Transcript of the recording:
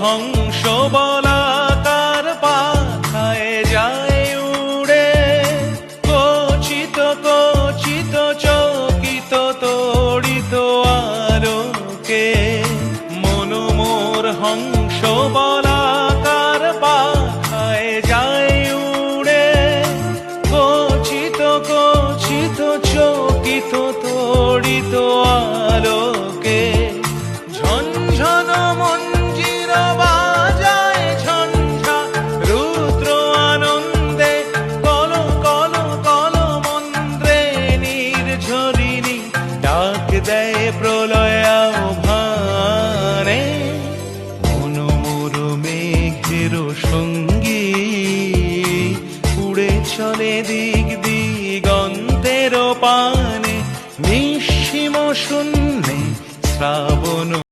হংস বলাকার পাখায় যায় উড়ে, কচিত কচিত চকিত তড়িত আলোকে। মন মোর হংস বলাকার পাখায় যায় উড়ে, কচিত কচিত চকিত তড়িত আলোকে। ঝনঝন মঞ্জির বাজায় ঝঞ্ঝা রুদ্র আনন্দে, কল কল কল মন্দ্রে নির্ঝরিণী ডাক দেয় প্রলয় আহ্বানে। মন মোর মেঘের সঙ্গী উড়ে চলে দিক দিগন্তের পানে, নিঃসীম শূন্যে শ্রাবণ